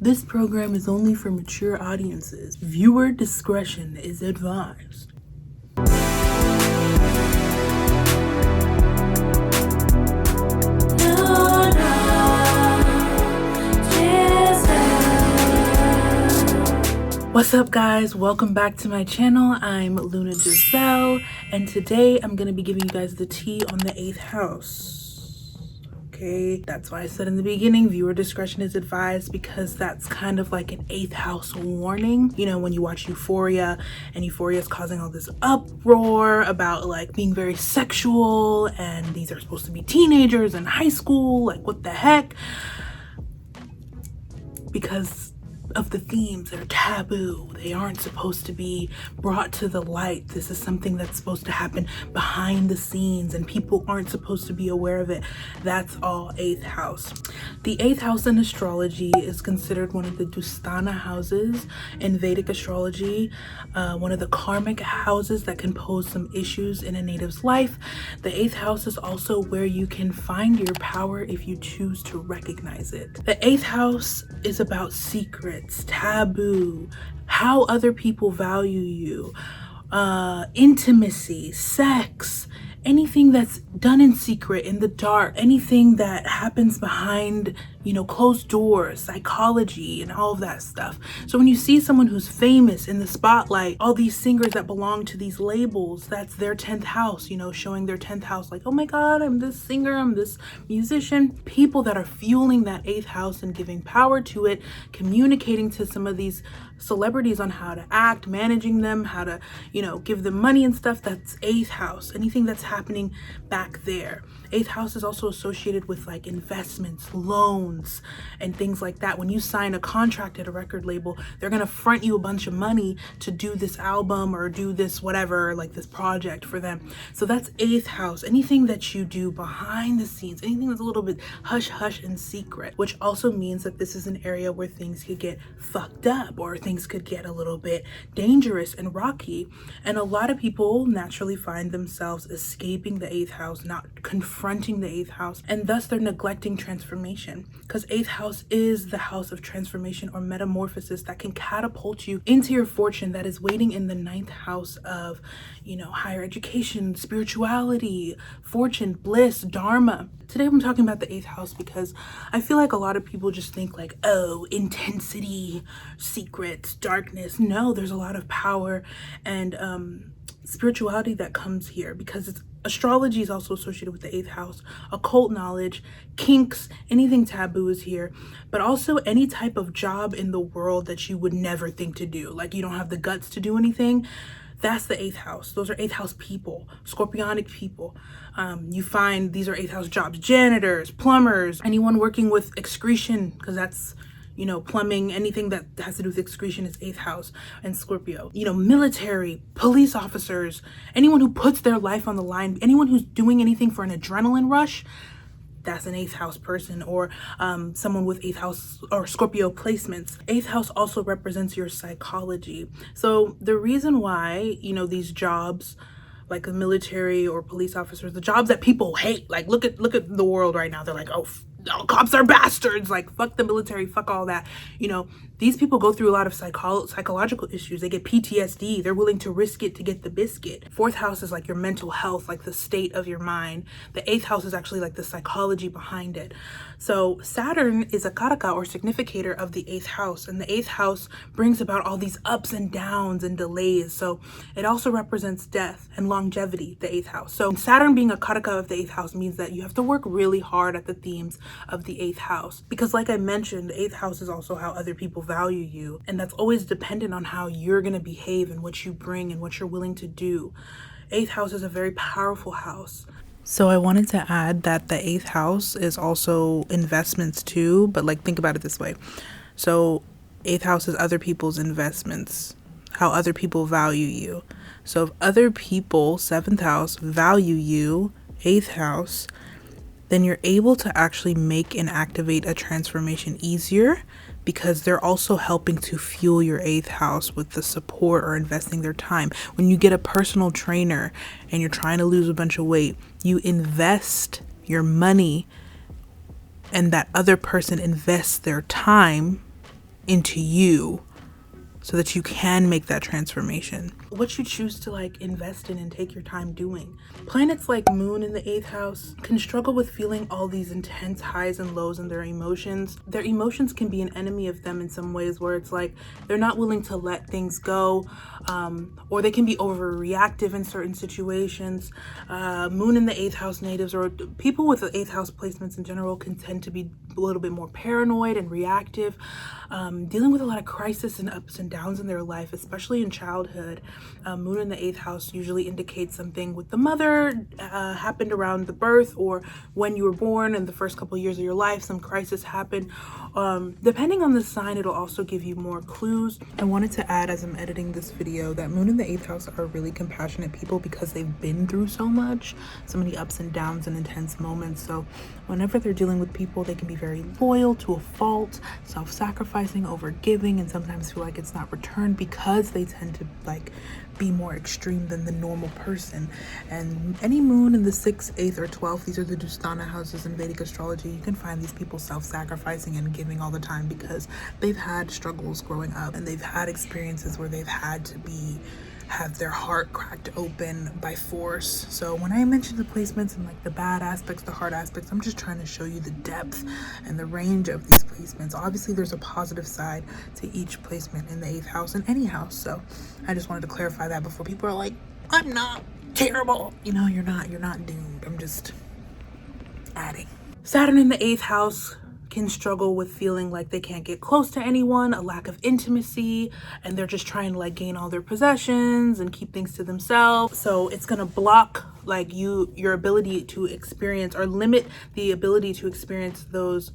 This program is only for mature audiences. Viewer discretion is advised. What's up, guys? Welcome back to my channel. I'm Luna Giselle, and today I'm going to be giving you guys the tea on the 8th house. Okay, that's why I said in the beginning, viewer discretion is advised, because that's kind of like an 8th house warning. You know, when you watch Euphoria, and Euphoria is causing all this uproar about like being very sexual, and these are supposed to be teenagers in high school, like what the heck? Because of the themes, they're taboo. They aren't supposed to be brought to the light. This is something that's supposed to happen behind the scenes, and people aren't supposed to be aware of it. That's all 8th house. The 8th house in astrology is considered one of the Dusthana houses in Vedic astrology, one of the karmic houses that can pose some issues in a native's life. The 8th house is also where you can find your power if you choose to recognize it. The 8th house is about secrets, taboo, how other people value you, intimacy, sex, anything that's done in secret, in the dark, anything that happens behind, you know, closed doors, psychology, and all of that stuff. So when you see someone who's famous in the spotlight, all these singers that belong to these labels, that's their 10th house, you know, showing their 10th house, like, oh my God, I'm this singer, I'm this musician. People that are fueling that 8th house and giving power to it, communicating to some of these celebrities on how to act, managing them, how to, you know, give them money and stuff. That's 8th house. Anything that's happening back there. 8th house is also associated with like investments, loans, and things like that. When you sign a contract at a record label, they're gonna front you a bunch of money to do this album or do this whatever, like this project for them. So that's 8th house. Anything that you do behind the scenes, anything that's a little bit hush hush and secret, which also means that this is an area where things could get fucked up, or things could get a little bit dangerous and rocky. And a lot of people naturally find themselves escaping the 8th house, not confronting the 8th house, and thus they're neglecting transformation, because 8th house is the house of transformation or metamorphosis that can catapult you into your fortune, that is waiting in the 9th house of, you know, higher education, spirituality, fortune, bliss, dharma. Today I'm talking about the 8th house because I feel like a lot of people just think like, oh, intensity, secrets, darkness. No, there's a lot of power and spirituality that comes here, because astrology is also associated with the 8th house. Occult knowledge, kinks, anything taboo is here, but also any type of job in the world that you would never think to do, like you don't have the guts to do anything. That's the 8th house. Those are 8th house people, scorpionic people. You find these are 8th house jobs: janitors, plumbers, anyone working with excretion, because that's, you know, plumbing, anything that has to do with excretion is 8th house and Scorpio. You know, military, police officers, anyone who puts their life on the line, anyone who's doing anything for an adrenaline rush, that's an 8th house person, or someone with 8th house or Scorpio placements. 8th house also represents your psychology. So the reason why, you know, these jobs like the military or police officers, the jobs that people hate, like look at the world right now, they're like, oh, cops are bastards, like fuck the military, fuck all that. You know, these people go through a lot of psychological issues. They get PTSD. They're willing to risk it to get the biscuit. 4th house is like your mental health, like the state of your mind. The 8th house is actually like the psychology behind it. So Saturn is a karaka or significator of the 8th house, and the 8th house brings about all these ups and downs and delays. So it also represents death and longevity, the 8th house. So Saturn being a karaka of the 8th house means that you have to work really hard at the themes of the 8th house, because like I mentioned, the 8th house is also how other people value you, and that's always dependent on how you're going to behave and what you bring and what you're willing to do. 8th house is a very powerful house. So I wanted to add that the 8th house is also investments too, but like think about it this way. So 8th house is other people's investments, how other people value you. So if other people, 7th house, value you, 8th house, then you're able to actually make and activate a transformation easier, because they're also helping to fuel your 8th house with the support or investing their time. When you get a personal trainer and you're trying to lose a bunch of weight, you invest your money, and that other person invests their time into you so that you can make that transformation. What you choose to like invest in and take your time doing. Planets like Moon in the 8th house can struggle with feeling all these intense highs and lows in their emotions. Their emotions can be an enemy of them in some ways, where it's like they're not willing to let things go, or they can be overreactive in certain situations. Moon in the 8th house natives, or people with the 8th house placements in general, can tend to be a little bit more paranoid and reactive, dealing with a lot of crisis and ups and downs in their life, especially in childhood. Moon in the 8th house usually indicates something with the mother happened around the birth, or when you were born in the first couple of years of your life, some crisis happened. Depending on the sign, it'll also give you more clues. I wanted to add, as I'm editing this video, that Moon in the 8th house are really compassionate people because they've been through so much, so many ups and downs and intense moments. So whenever they're dealing with people, they can be very loyal to a fault, self-sacrificing, overgiving, and sometimes feel like it's not returned because they tend to like be more extreme than the normal person. And any moon in the 6th, 8th, or 12th, these are the Dusthana houses in Vedic astrology, you can find these people self-sacrificing and giving all the time because they've had struggles growing up and they've had experiences where they've had to have their heart cracked open by force. So when I mention the placements and like the bad aspects, the hard aspects, I'm just trying to show you the depth and the range of these placements. Obviously there's a positive side to each placement in the 8th house and any house. So I just wanted to clarify that before people are like, I'm not terrible. You know, you're not doomed. I'm just adding. Saturn in the 8th house can struggle with feeling like they can't get close to anyone, a lack of intimacy, and they're just trying to like gain all their possessions and keep things to themselves. So it's gonna block like your ability to experience, or limit the ability to experience those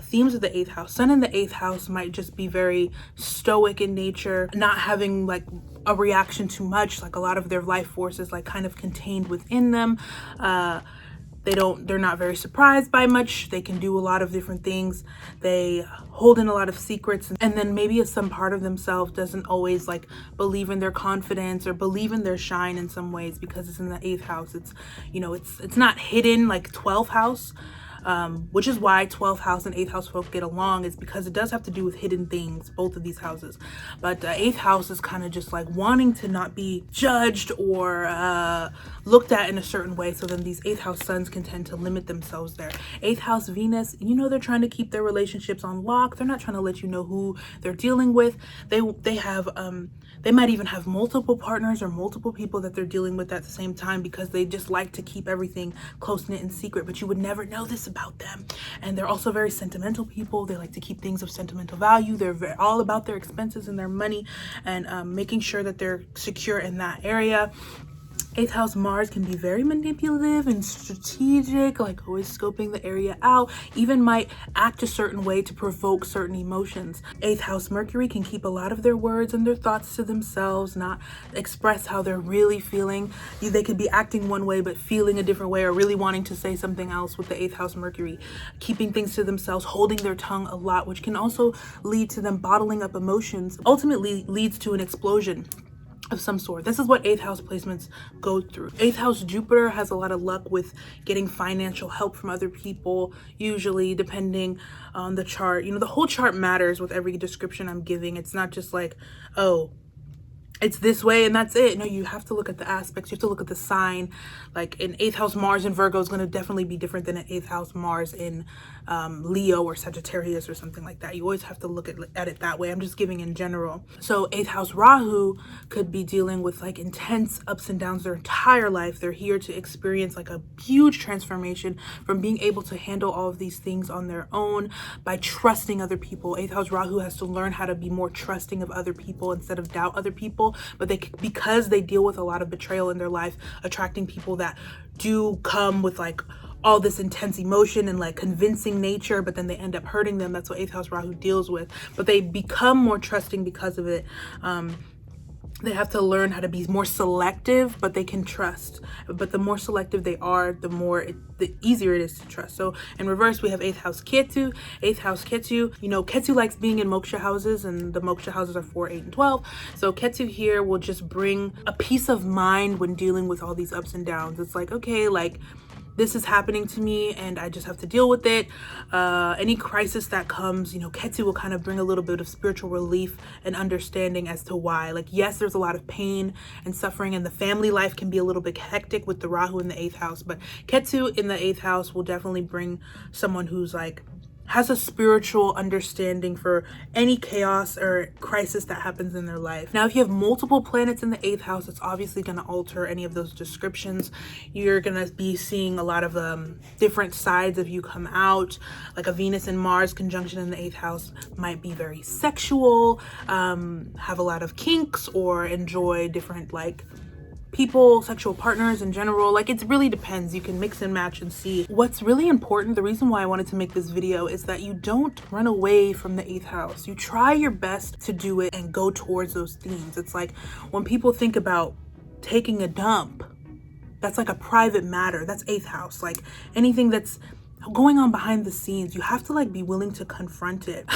themes of the 8th house. Sun in the 8th house might just be very stoic in nature, not having like a reaction to much, like a lot of their life force is like kind of contained within them. They're not very surprised by much. They can do a lot of different things. They hold in a lot of secrets, and then maybe some part of themselves doesn't always like believe in their confidence or believe in their shine in some ways because it's in the 8th house. It's, you know, it's not hidden like 12th house. Which is why 12th house and 8th house folk get along, is because it does have to do with hidden things, both of these houses. But 8th house is kind of just like wanting to not be judged or looked at in a certain way. So then these 8th house suns can tend to limit themselves there. 8th house Venus, you know, they're trying to keep their relationships on lock. They're not trying to let you know who they're dealing with. They have they might even have multiple partners or multiple people that they're dealing with at the same time because they just like to keep everything close-knit and secret, but you would never know this about them. And they're also very sentimental people. They like to keep things of sentimental value. They're all about their expenses and their money, and making sure that they're secure in that area. 8th house Mars can be very manipulative and strategic, like always scoping the area out, even might act a certain way to provoke certain emotions. 8th house Mercury can keep a lot of their words and their thoughts to themselves, not express how they're really feeling. They could be acting one way but feeling a different way, or really wanting to say something else with the 8th house Mercury. Keeping things to themselves, holding their tongue a lot, which can also lead to them bottling up emotions, ultimately leads to an explosion of some sort. This is what 8th house placements go through. 8th house Jupiter has a lot of luck with getting financial help from other people, usually, depending on the chart. You know, the whole chart matters with every description I'm giving. It's not just like, oh, it's this way and that's it. No, you have to look at the aspects. You have to look at the sign. Like in 8th house Mars in Virgo is going to definitely be different than an 8th house Mars in Leo or Sagittarius or something like that. You always have to look at it that way. I'm just giving in general. So 8th house Rahu could be dealing with like intense ups and downs their entire life. They're here to experience like a huge transformation from being able to handle all of these things on their own by trusting other people. 8th house Rahu has to learn how to be more trusting of other people instead of doubt other people. But because they deal with a lot of betrayal in their life, attracting people that do come with like all this intense emotion and like convincing nature, but then they end up hurting them. That's what 8th house Rahu deals with. But they become more trusting because of it. They have to learn how to be more selective, but they can trust. But the more selective they are, the easier it is to trust. So in reverse, we have 8th house Ketu. 8th house Ketu, you know, Ketu likes being in moksha houses, and the moksha houses are 4, 8, and 12. So Ketu here will just bring a peace of mind when dealing with all these ups and downs. It's like, okay, like this is happening to me and I just have to deal with it. Any crisis that comes, you know, Ketu will kind of bring a little bit of spiritual relief and understanding as to why. Like, yes, there's a lot of pain and suffering, and the family life can be a little bit hectic with the Rahu in the 8th house, but Ketu in the 8th house will definitely bring someone who's like has a spiritual understanding for any chaos or crisis that happens in their life. Now, if you have multiple planets in the 8th house, it's obviously going to alter any of those descriptions. You're going to be seeing a lot of different sides of you come out. Like a Venus and Mars conjunction in the 8th house might be very sexual, have a lot of kinks, or enjoy different like people, sexual partners in general. Like, it really depends. You can mix and match and see. What's really important, the reason why I wanted to make this video, is that you don't run away from the 8th house. You try your best to do it and go towards those themes. It's like when people think about taking a dump, that's like a private matter. That's 8th house. Like anything that's going on behind the scenes, you have to like be willing to confront it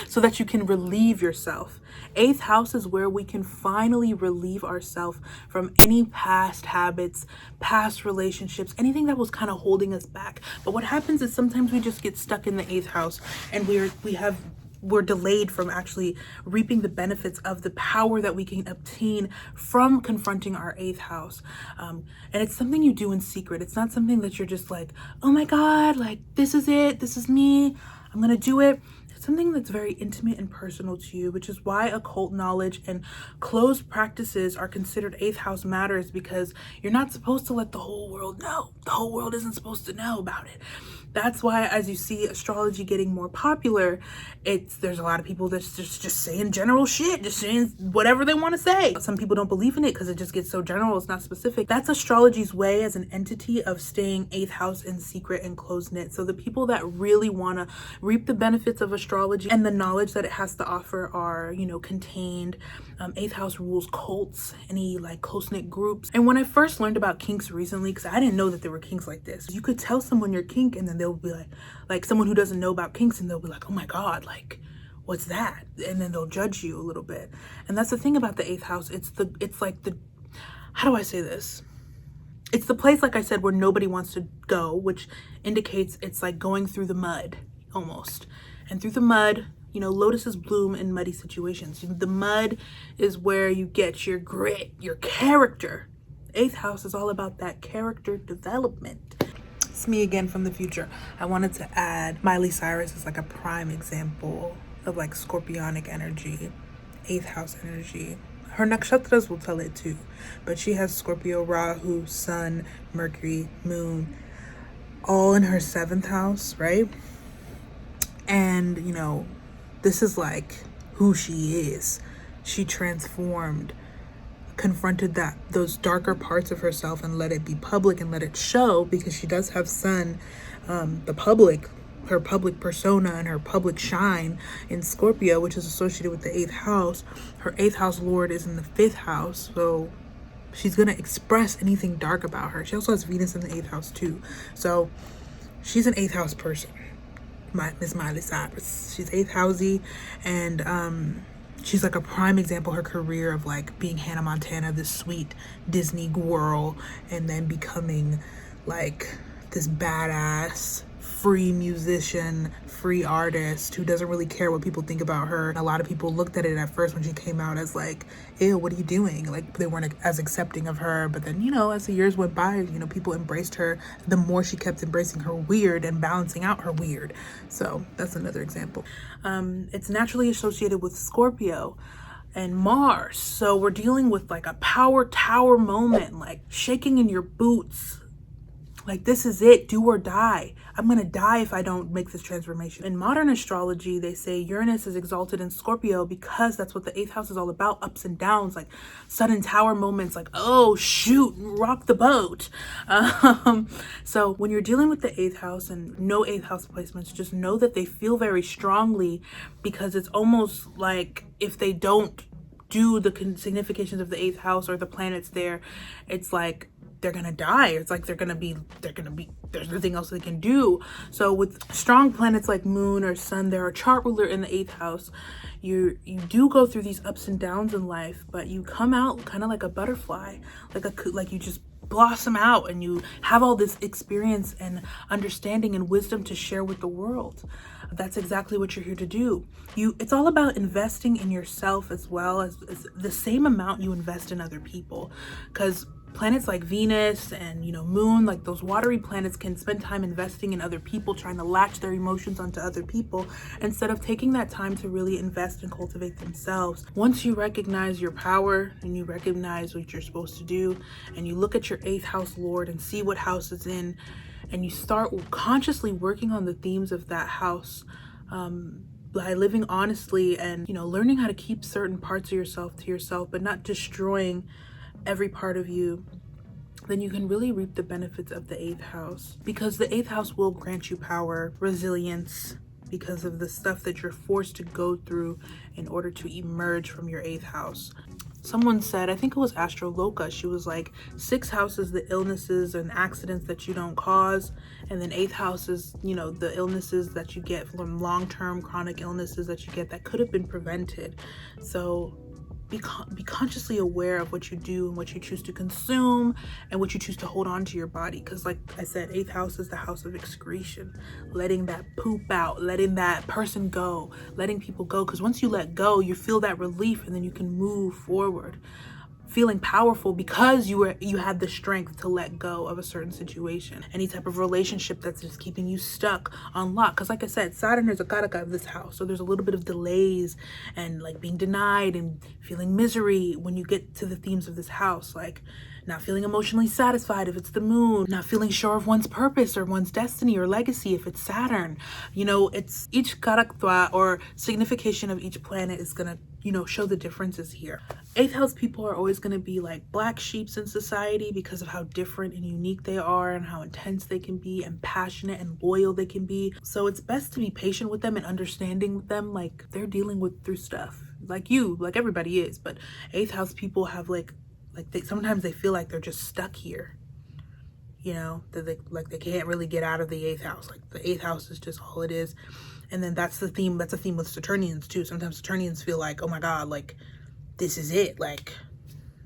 so that you can relieve yourself. 8th house is where we can finally relieve ourselves from any past habits, past relationships, anything that was kind of holding us back. But what happens is sometimes we just get stuck in the 8th house and we're delayed from actually reaping the benefits of the power that we can obtain from confronting our 8th house. And it's something you do in secret. It's not something that you're just like, oh my God, like this is it, this is me, I'm gonna do it. It's something that's very intimate and personal to you, which is why occult knowledge and closed practices are considered 8th house matters, because you're not supposed to let the whole world know. The whole world isn't supposed to know about it. That's why, as you see astrology getting more popular, there's a lot of people that's just saying general shit, just saying whatever they want to say. Some people don't believe in it because it just gets so general, it's not specific. That's astrology's way as an entity of staying 8th house in secret and close-knit. So the people that really want to reap the benefits of astrology and the knowledge that it has to offer are, you know, contained. 8th house rules cults, any like close-knit groups. And when I first learned about kinks recently, because I didn't know that there were kinks like this, you could tell someone your kink and then they'll be like someone who doesn't know about kinks, and they'll be like, oh my God, like what's that? And then they'll judge you a little bit. And that's the thing about the 8th house. It's like the, how do I say this? It's the place, like I said, where nobody wants to go, which indicates it's like going through the mud almost. And through the mud, you know, lotuses bloom in muddy situations. The mud is where you get your grit, your character. 8th house is all about that character development. It's me again from the future. I wanted to add Miley Cyrus as like a prime example of like scorpionic energy, 8th house energy. Her nakshatras will tell it too, but she has Scorpio, Rahu, Sun, Mercury, Moon, all in her 7th house, right? And, you know, this is like who she is. She transformed, confronted those darker parts of herself and let it be public and let it show, because she does have Sun, her public persona and her public shine in Scorpio, which is associated with the 8th house. Her 8th house lord is in the 5th house, so she's gonna express anything dark about her. She also has Venus in the 8th house too, so she's an 8th house person. Miss Miley Cyrus, she's 8th housey, and she's like a prime example. Her career of like being Hannah Montana, this sweet Disney girl, and then becoming like this badass free musician, free artist who doesn't really care what people think about her. And a lot of people looked at it at first when she came out as like, ew, what are you doing? Like, they weren't as accepting of her. But then, you know, as the years went by, you know, people embraced her. The more she kept embracing her weird and balancing out her weird. So that's another example. It's naturally associated with Scorpio and Mars. So we're dealing with like a power tower moment, like shaking in your boots. Like, this is it, do or die. I'm gonna die if I don't make this transformation. In modern astrology, they say Uranus is exalted in Scorpio because that's what the 8th house is all about, ups and downs, like sudden tower moments, like, oh shoot, rock the boat. So when you're dealing with the 8th house and no 8th house placements, just know that they feel very strongly, because it's almost like if they don't do the significations of the 8th house or the planets there, it's like they're gonna die. It's like there's nothing else they can do. So with strong planets like Moon or Sun, they're a chart ruler in the 8th house. You do go through these ups and downs in life, but you come out kind of like a butterfly, like you just blossom out and you have all this experience and understanding and wisdom to share with the world. That's exactly what you're here to do. It's all about investing in yourself as well as the same amount you invest in other people, because planets like Venus and, Moon, like those watery planets, can spend time investing in other people, trying to latch their emotions onto other people instead of taking that time to really invest and cultivate themselves. Once you recognize your power and you recognize what you're supposed to do, and you look at your 8th house lord and see what house it's in, and you start consciously working on the themes of that house, by living honestly and, learning how to keep certain parts of yourself to yourself, but not destroying every part of you, then you can really reap the benefits of the 8th house, because the 8th house will grant you power, resilience, because of the stuff that you're forced to go through in order to emerge from your 8th house. Someone said, I think it was Astrology, she was like, 6th house is the illnesses and accidents that you don't cause, and then 8th house is, the illnesses that you get from long-term chronic illnesses that you get that could have been prevented. So be consciously aware of what you do and what you choose to consume and what you choose to hold on to your body, because like I said, 8th house is the house of excretion, letting that poop out, letting that person go, letting people go, because once you let go, you feel that relief and then you can move forward feeling powerful because you had the strength to let go of a certain situation, any type of relationship that's just keeping you stuck on lock. Because like I said, Saturn is a karaka of this house, so there's a little bit of delays and like being denied and feeling misery when you get to the themes of this house, like not feeling emotionally satisfied if it's the moon, not feeling sure of one's purpose or one's destiny or legacy if it's Saturn. It's each karakter or signification of each planet is gonna show the differences here. 8th house people are always going to be like black sheeps in society because of how different and unique they are and how intense they can be and passionate and loyal they can be. So it's best to be patient with them and understanding with them, like they're dealing through stuff like everybody is. But 8th house people have sometimes they feel like they're just stuck here, that they can't really get out of the 8th house. Like the 8th house is just all it is. And then that's a theme with Saturnians too. Sometimes Saturnians feel like, oh my God, like this is it. Like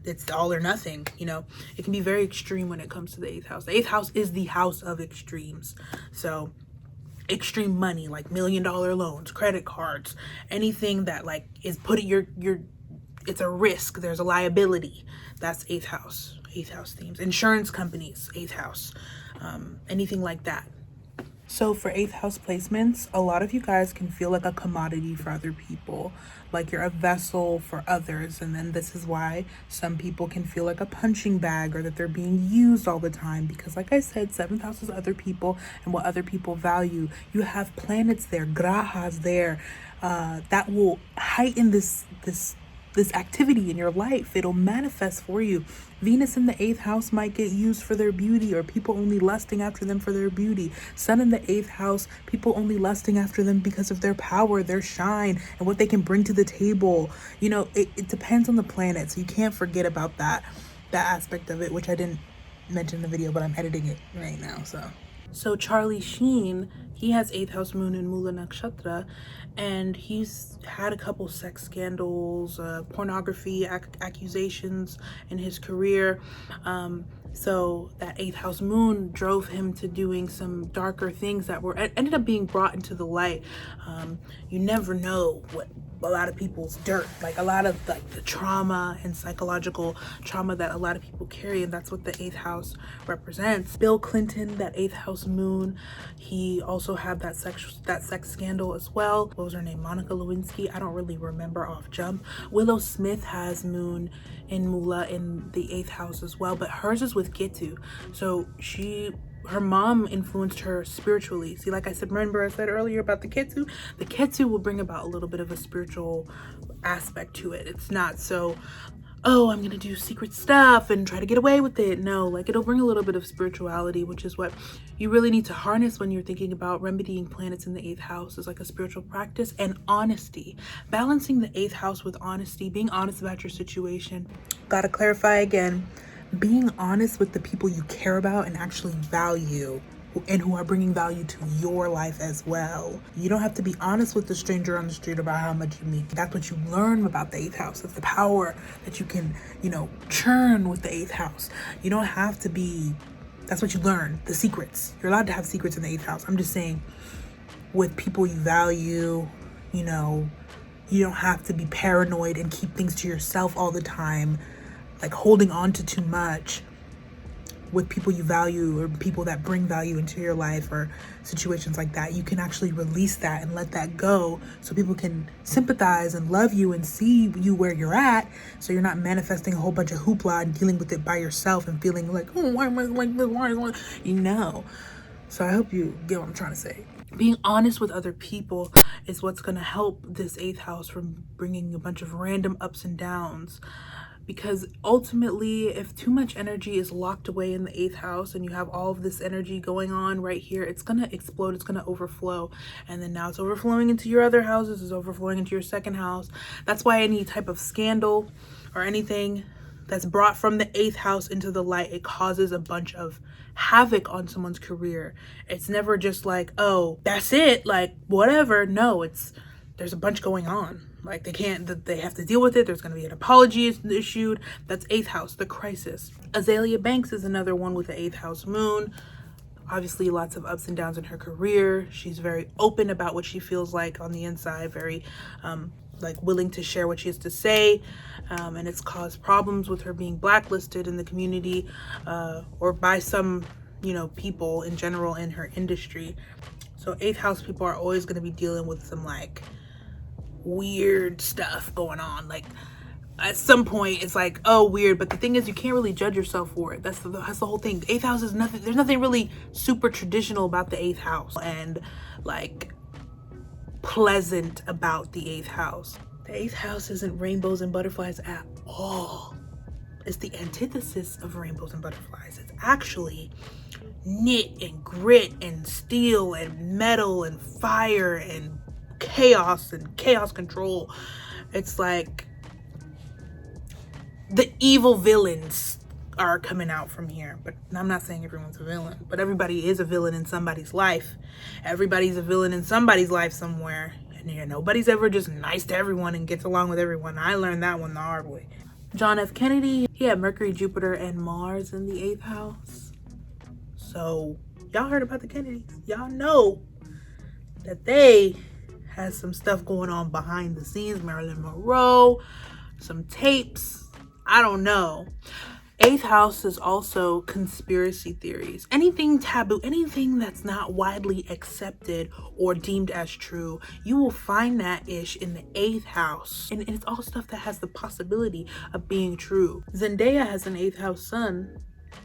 it's all or nothing, It can be very extreme when it comes to the 8th house. The 8th house is the house of extremes. So extreme money, like $1 million loans, credit cards, anything that like is putting it's a risk. There's a liability. That's 8th house. 8th house themes. Insurance companies, 8th house. Anything like that. So for 8th house placements, a lot of you guys can feel like a commodity for other people, like you're a vessel for others. And then this is why some people can feel like a punching bag or that they're being used all the time, because like I said, 7th house is other people and what other people value. You have planets there, grahas there, that will heighten this activity in your life. It'll manifest for you. Venus in the 8th house might get used for their beauty, or people only lusting after them for their beauty. Sun in the 8th house, people only lusting after them because of their power, their shine, and what they can bring to the table. It depends on the planet, so you can't forget about that aspect of it, which I didn't mention in the video, but I'm editing it right now. So Charlie Sheen, he has 8th house moon in Mula Nakshatra, and he's had a couple sex scandals, pornography accusations in his career. So that 8th house moon drove him to doing some darker things that ended up being brought into the light. You never know what a lot of people's dirt, like a lot of like the trauma and psychological trauma that a lot of people carry, and that's what the 8th house represents. Bill Clinton, that 8th house moon, he also had that sex scandal as well. What was her name? Monica Lewinsky. I don't really remember off jump. Willow Smith has moon in Mula in the 8th house as well, but hers is with Ketu. So her mom influenced her spiritually. See, like I said, remember I said earlier about the Ketu? The Ketu will bring about a little bit of a spiritual aspect to it. It's not so, oh, I'm gonna do secret stuff and try to get away with it. No, like it'll bring a little bit of spirituality, which is what you really need to harness when you're thinking about remedying planets in the 8th house, is like a spiritual practice, and honesty. Balancing the 8th house with honesty, being honest about your situation. Gotta clarify again. Being honest with the people you care about and actually value and who are bringing value to your life as well. You don't have to be honest with the stranger on the street about how much you make. That's what you learn about the 8th house. It's the power that you can, churn with the 8th house. You don't have to be, that's what you learn, the secrets. You're allowed to have secrets in the 8th house. I'm just saying, with people you value, you don't have to be paranoid and keep things to yourself all the time, like holding on to too much. With people you value or people that bring value into your life or situations like that, you can actually release that and let that go so people can sympathize and love you and see you where you're at, so you're not manifesting a whole bunch of hoopla and dealing with it by yourself and feeling like, oh, why am I like this? Why am I? So I hope you get what I'm trying to say. Being honest with other people is what's going to help this 8th house from bringing a bunch of random ups and downs. Because ultimately, if too much energy is locked away in the 8th house and you have all of this energy going on right here, it's going to explode, it's going to overflow. And then now it's overflowing into your other houses, it's overflowing into your 2nd house. That's why any type of scandal or anything that's brought from the 8th house into the light, it causes a bunch of havoc on someone's career. It's never just like, oh, that's it, like whatever. No, there's a bunch going on. Like they have to deal with it. There's going to be an apology issued. That's 8th house, the crisis. Azalea Banks is another one with the 8th house moon. Obviously lots of ups and downs in her career. She's very open about what she feels like on the inside, very like willing to share what she has to say. And it's caused problems with her being blacklisted in the community or by some, people in general in her industry. So 8th house people are always going to be dealing with some like weird stuff going on. Like at some point it's like, oh, weird, but the thing is you can't really judge yourself for it. That's the whole thing. 8th house is nothing, there's nothing really super traditional about the 8th house and like pleasant about the 8th house. The 8th house isn't rainbows and butterflies at all. It's the antithesis of rainbows and butterflies. It's actually knit and grit and steel and metal and fire and chaos and chaos control. It's like the evil villains are coming out from here. But I'm not saying everyone's a villain, but everybody is a villain in somebody's life. Everybody's a villain in somebody's life somewhere. And nobody's ever just nice to everyone and gets along with everyone. I learned that one the hard way. John F. Kennedy, he had Mercury, Jupiter, and Mars in the 8th house. So y'all heard about the Kennedys. Y'all know that they has some stuff going on behind the scenes. Marilyn Monroe, some tapes, I don't know. 8th house is also conspiracy theories. Anything taboo, anything that's not widely accepted or deemed as true, you will find that ish in the 8th house. And it's all stuff that has the possibility of being true. Zendaya has an 8th house sun,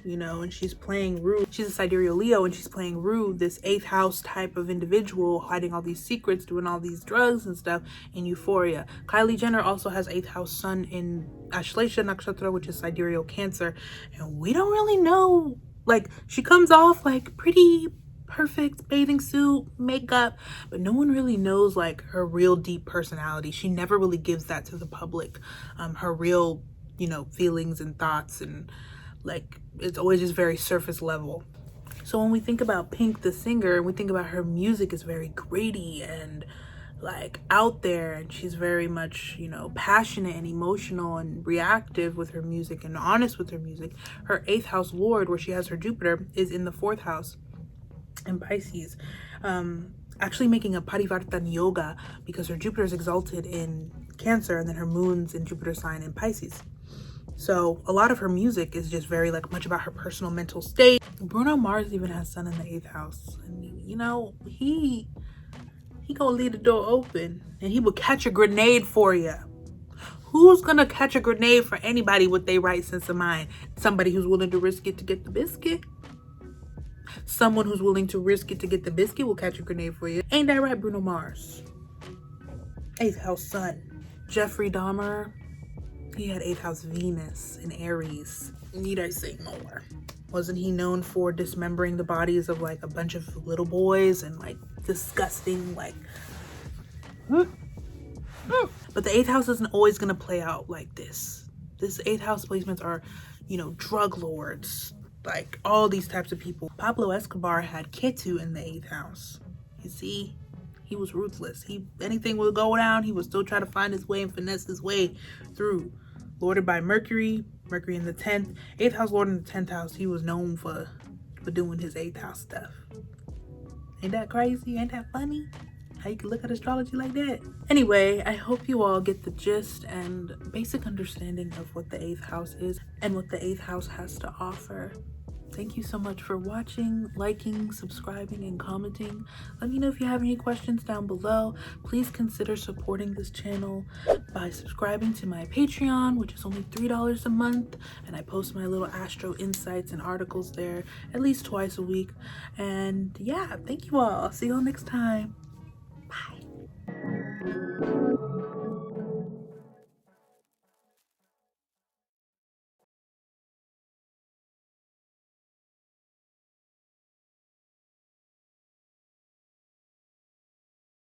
and she's playing Rue. She's a sidereal Leo and she's playing Rue, this 8th house type of individual, hiding all these secrets, doing all these drugs and stuff in Euphoria. Kylie Jenner also has 8th house sun in Ashlesha Nakshatra, which is sidereal Cancer. And we don't really know, like, she comes off like pretty perfect bathing suit, makeup, but no one really knows like her real deep personality. She never really gives that to the public. Her real, feelings and thoughts, and like it's always just very surface level. So when we think about Pink the singer, we think about her music is very gritty and like out there, and she's very much passionate and emotional and reactive with her music and honest with her music. Her 8th house lord, where she has her Jupiter, is in the 4th house in Pisces, actually making a Parivartana yoga because her Jupiter is exalted in Cancer and then her moon's in Jupiter sign in Pisces. So a lot of her music is just very like much about her personal mental state. Bruno Mars even has sun in the 8th house. And he gonna leave the door open and he will catch a grenade for you. Who's gonna catch a grenade for anybody with their right sense of mind? Somebody who's willing to risk it to get the biscuit. Someone who's willing to risk it to get the biscuit will catch a grenade for you. Ain't that right, Bruno Mars? 8th house sun. Jeffrey Dahmer, he had 8th house Venus in Aries. Need I say more? Wasn't he known for dismembering the bodies of like a bunch of little boys and like disgusting like But the 8th house isn't always going to play out like this. This 8th house placements are drug lords, Like all these types of people. Pablo Escobar had Ketu in the 8th house. You see, he was ruthless. Anything would go down, he would still try to find his way and finesse his way through. Lorded by Mercury in the 10th. 8th house lord in the 10th house. He was known for doing his 8th house stuff. Ain't that crazy? Ain't that funny? How you can look at astrology like that? Anyway, I hope you all get the gist and basic understanding of what the 8th house is and what the 8th house has to offer. Thank you so much for watching, liking, subscribing, and commenting. Let me know if you have any questions down below. Please consider supporting this channel by subscribing to my Patreon, which is only $3 a month. And I post my little astro insights and articles there at least twice a week. And yeah, thank you all. I'll see you all next time. Bye.